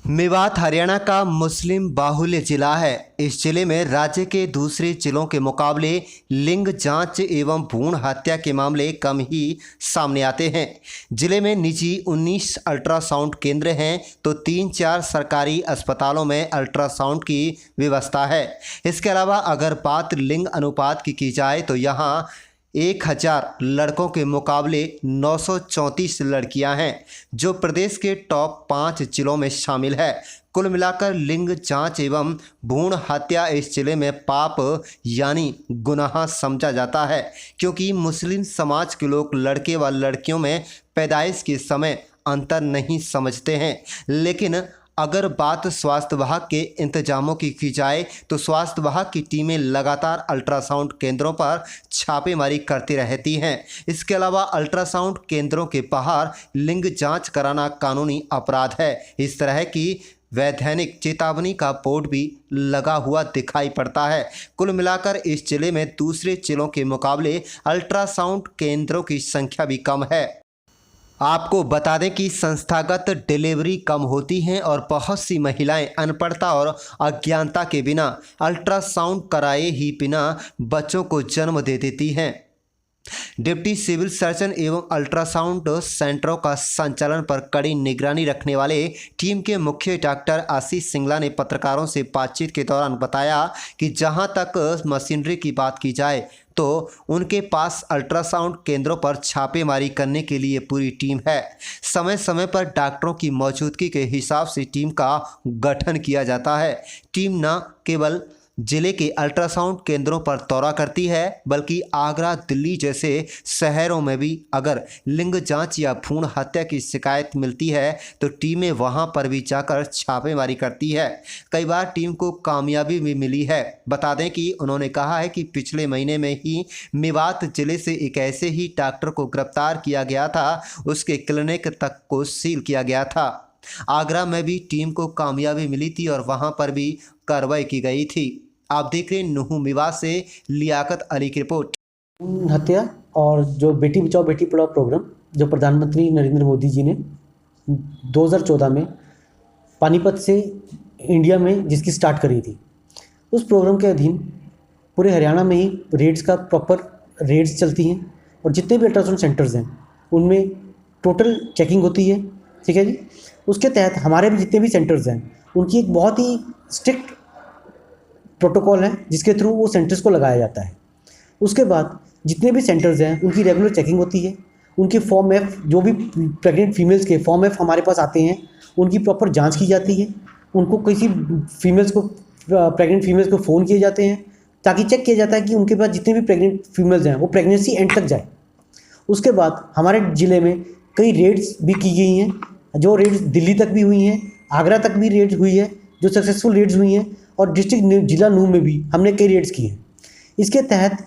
मेवात हरियाणा का मुस्लिम बाहुल्य जिला है। इस जिले में राज्य के दूसरे जिलों के मुकाबले लिंग जांच एवं भ्रूण हत्या के मामले कम ही सामने आते हैं। जिले में निजी 19 अल्ट्रासाउंड केंद्र हैं तो 3-4 सरकारी अस्पतालों में अल्ट्रासाउंड की व्यवस्था है। इसके अलावा अगर बात लिंग अनुपात की जाए तो यहाँ 1000 लड़कों के मुकाबले 934 लड़कियां हैं, जो प्रदेश के टॉप 5 जिलों में शामिल है। कुल मिलाकर लिंग जांच एवं भ्रूण हत्या इस जिले में पाप यानी गुनाह समझा जाता है, क्योंकि मुस्लिम समाज के लोग लड़के व लड़कियों में पैदाइश के समय अंतर नहीं समझते हैं। लेकिन अगर बात स्वास्थ्य विभाग के इंतजामों की जाए तो स्वास्थ्य विभाग की टीमें लगातार अल्ट्रासाउंड केंद्रों पर छापेमारी करती रहती हैं। इसके अलावा अल्ट्रासाउंड केंद्रों के बाहर लिंग जांच कराना कानूनी अपराध है। इस तरह की वैधानिक चेतावनी का बोर्ड भी लगा हुआ दिखाई पड़ता है। कुल मिलाकर इस जिले में दूसरे जिलों के मुकाबले अल्ट्रासाउंड केंद्रों की संख्या भी कम है। आपको बता दें कि संस्थागत डिलीवरी कम होती हैं और बहुत सी महिलाएं अनपढ़ता और अज्ञानता के बिना अल्ट्रासाउंड कराए ही बिना बच्चों को जन्म दे देती हैं। डिप्टी सिविल सर्जन एवं अल्ट्रासाउंड सेंटरों का संचालन पर कड़ी निगरानी रखने वाले टीम के मुख्य डॉक्टर आशीष सिंगला ने पत्रकारों से बातचीत के दौरान बताया कि जहां तक मशीनरी की बात की जाए तो उनके पास अल्ट्रासाउंड केंद्रों पर छापेमारी करने के लिए पूरी टीम है। समय समय पर डॉक्टरों की मौजूदगी के हिसाब से टीम का गठन किया जाता है। टीम न केवल जिले के अल्ट्रासाउंड केंद्रों पर दौरा करती है, बल्कि आगरा, दिल्ली जैसे शहरों में भी अगर लिंग जांच या भ्रूण हत्या की शिकायत मिलती है तो टीमें वहां पर भी जाकर छापेमारी करती है। कई बार टीम को कामयाबी भी मिली है। बता दें कि उन्होंने कहा है कि पिछले महीने में ही मेवात जिले से एक ऐसे ही डॉक्टर को गिरफ्तार किया गया था, उसके क्लिनिक तक को सील किया गया था। आगरा में भी टीम को कामयाबी मिली थी और वहां पर भी कार्रवाई की गई थी। आप देख रहे हैं नुहू मेवात से लियाकत अली की रिपोर्ट। हत्या और जो बेटी बचाओ बेटी पढ़ाओ प्रोग्राम जो प्रधानमंत्री नरेंद्र मोदी जी ने 2014 में पानीपत से इंडिया में जिसकी स्टार्ट करी थी, उस प्रोग्राम के अधीन पूरे हरियाणा में ही रेड्स का प्रॉपर रेड्स चलती हैं और जितने भी अल्ट्रासाउंड सेंटर्स हैं उनमें टोटल चेकिंग होती है। ठीक है जी। उसके तहत हमारे भी जितने भी सेंटर्स हैं उनकी एक बहुत ही स्ट्रिक्ट प्रोटोकॉल है जिसके थ्रू वो सेंटर्स को लगाया जाता है। उसके बाद जितने भी सेंटर्स हैं उनकी रेगुलर चेकिंग होती है। उनके फॉर्म एफ जो भी प्रेग्नेंट फीमेल्स के फॉर्म एफ हमारे पास आते हैं उनकी प्रॉपर जांच की जाती है। उनको किसी फीमेल्स को प्रेग्नेंट फीमेल्स को फ़ोन किए जाते हैं ताकि चेक किया जाता है कि उनके पास जितने भी प्रेग्नेंट फीमेल्स हैं वो प्रेगनेंसी एंड तक जाए। उसके बाद हमारे ज़िले में कई रेड्स भी की गई हैं, जो रेड्स दिल्ली तक भी हुई हैं, आगरा तक भी रेड्स हुई है, जो सक्सेसफुल रेड्स हुई हैं, और डिस्ट्रिक्ट जिला नूह में भी हमने कई रेड्स किए हैं। इसके तहत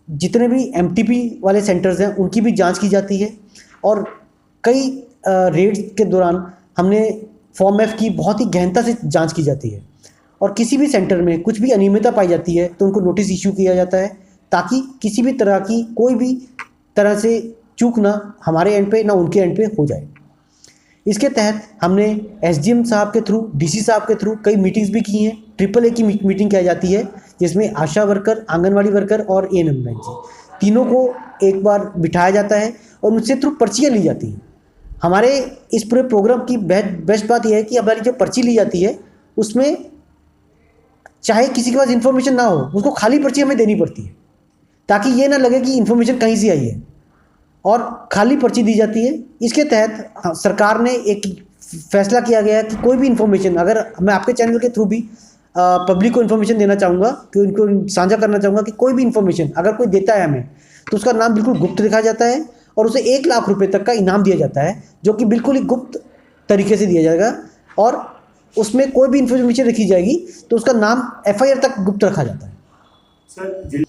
जितने भी एमटीपी वाले सेंटर्स हैं उनकी भी जांच की जाती है और कई रेड्स के दौरान हमने फॉर्म एफ की बहुत ही गहनता से जांच की जाती है और किसी भी सेंटर में कुछ भी अनियमितता पाई जाती है तो उनको नोटिस इश्यू किया जाता है ताकि किसी भी तरह की कोई भी तरह से चूक ना हमारे एंड पे ना उनके एंड पे हो जाए। इसके तहत हमने एसडीएम साहब के थ्रू, डीसी साहब के थ्रू कई मीटिंग्स भी की हैं। AAA की मीटिंग की जाती है जिसमें आशा वर्कर, आंगनवाड़ी वर्कर और एएनएम मैन जी तीनों को एक बार बिठाया जाता है और उनसे थ्रू पर्चियाँ ली जाती हैं। हमारे इस पूरे प्रोग्राम की बेस्ट बात यह है कि हमारी जो पर्ची ली जाती है उसमें चाहे किसी के पास इन्फॉर्मेशन ना हो उसको खाली पर्ची हमें देनी पड़ती है ताकि ये ना लगे कि इन्फॉर्मेशन कहीं से आई है, और खाली पर्ची दी जाती है। इसके तहत सरकार ने एक फैसला किया गया है कि कोई भी इन्फॉर्मेशन, अगर मैं आपके चैनल के थ्रू भी पब्लिक को इन्फॉर्मेशन देना चाहूँगा कि उनको साझा करना चाहूँगा कि कोई भी इन्फॉर्मेशन अगर कोई देता है हमें तो उसका नाम बिल्कुल गुप्त रखा जाता है और उसे 1 लाख रुपए तक का इनाम दिया जाता है, जो कि बिल्कुल ही गुप्त तरीके से दिया जाएगा और उसमें कोई भी इन्फॉर्मेशन रखी जाएगी तो उसका नाम FIR तक गुप्त रखा जाता है। सर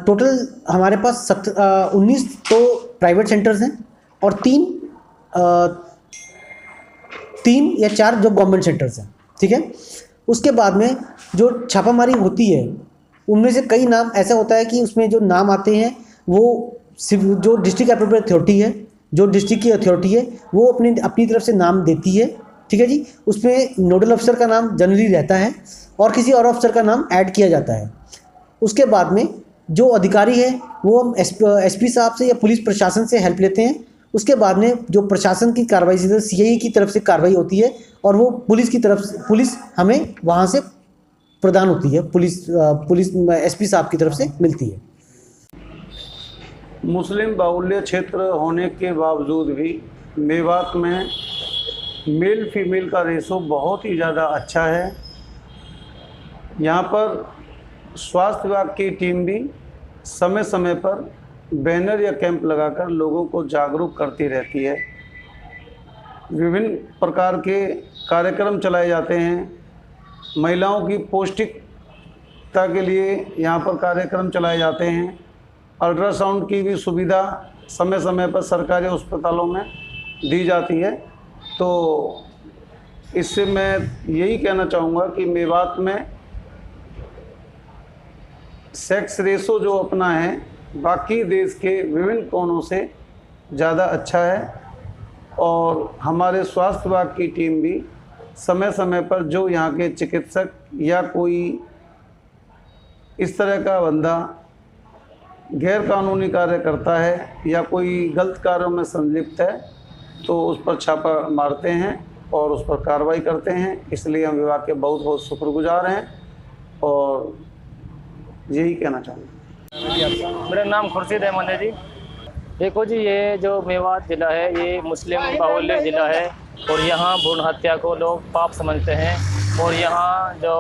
टोटल हमारे पास 19 तो प्राइवेट सेंटर्स हैं और 3 या 4 जो गवर्नमेंट सेंटर्स हैं। ठीक है। उसके बाद में जो छापामारी होती है उनमें से कई नाम ऐसा होता है कि उसमें जो नाम आते हैं वो जो डिस्ट्रिक्ट एप्रोप्रिएट अथॉरिटी है, जो डिस्ट्रिक्ट की अथॉरिटी है वो अपनी तरफ से नाम देती है। ठीक है जी। उसमें नोडल अफसर का नाम जनरली रहता है और किसी और अफसर का नाम ऐड किया जाता है। उसके बाद में जो अधिकारी है वो एसपी साहब से या पुलिस प्रशासन से हेल्प लेते हैं। उसके बाद में जो प्रशासन की कार्रवाई से सीआईए की तरफ से कार्रवाई होती है और वो पुलिस हमें वहाँ से प्रदान होती है, पुलिस एसपी साहब की तरफ से मिलती है। मुस्लिम बाहुल्य क्षेत्र होने के बावजूद भी मेवात में मेल फीमेल का रेशो बहुत ही ज़्यादा अच्छा है। यहाँ पर स्वास्थ्य विभाग की टीम भी समय समय पर बैनर या कैंप लगाकर लोगों को जागरूक करती रहती है। विभिन्न प्रकार के कार्यक्रम चलाए जाते हैं। महिलाओं की पौष्टिकता के लिए यहाँ पर कार्यक्रम चलाए जाते हैं। अल्ट्रासाउंड की भी सुविधा समय समय पर सरकारी अस्पतालों में दी जाती है। तो इससे मैं यही कहना चाहूँगा कि मेवात में सेक्स रेशो जो अपना है बाकी देश के विभिन्न कोनों से ज़्यादा अच्छा है। और हमारे स्वास्थ्य विभाग की टीम भी समय समय पर जो यहाँ के चिकित्सक या कोई इस तरह का बंदा गैर कानूनी कार्य करता है या कोई गलत कार्यों में संलिप्त है तो उस पर छापा मारते हैं और उस पर कार्रवाई करते हैं। इसलिए हम विभाग के बहुत बहुत शुक्रगुजार हैं और यही कहना चाहूँगा। मेरा नाम खुर्शीद अहमद है जी। देखो जी, ये जो मेवात ज़िला है ये मुस्लिम बाहुल्य ज़िला है और यहाँ भ्रूण हत्या को लोग पाप समझते हैं और यहाँ जो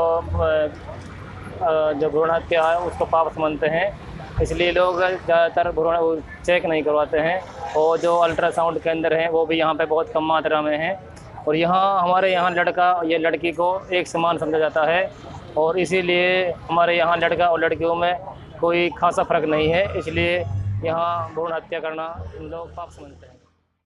भ्रूण हत्या है उसको पाप समझते हैं। इसलिए लोग ज़्यादातर भ्रूण चेक नहीं करवाते हैं और जो अल्ट्रासाउंड केंद्र हैं वो भी यहाँ पे बहुत कम मात्रा में हैं। और यहाँ हमारे यहाँ लड़का या लड़की को एक समान समझा जाता है और इसीलिए हमारे यहाँ लड़का और लड़कियों में कोई खासा फ़र्क नहीं है। इसलिए यहाँ भ्रूण हत्या करना लोग पाप समझते हैं।